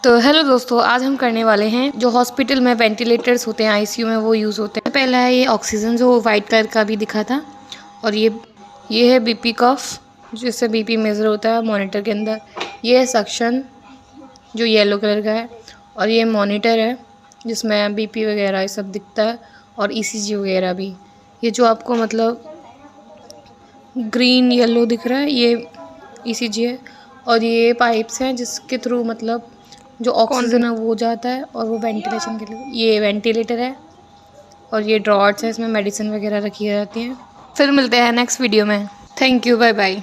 तो हेलो दोस्तों, आज हम करने वाले हैं जो हॉस्पिटल में वेंटिलेटर्स होते हैं आईसीयू में वो यूज़ होते हैं। पहला है ये ऑक्सीजन जो वाइट कलर का भी दिखा था, और ये है बीपी कफ जिससे बीपी मेज़र होता है मॉनिटर के अंदर। ये है सक्शन जो येलो कलर का है, और ये मॉनिटर है जिसमें बीपी वगैरह ये सब दिखता है, और ईसीजी वगैरह भी। ये जो आपको मतलब ग्रीन येलो दिख रहा है ये ईसीजी है, और ये पाइप्स हैं जिसके थ्रू मतलब जो ऑक्सीजन है वो जाता है, और वो वेंटिलेशन के लिए ये वेंटिलेटर है, और ये ड्रॉर्स है इसमें मेडिसिन वगैरह रखी जाती हैं। फिर मिलते हैं नेक्स्ट वीडियो में। Thank you, bye bye.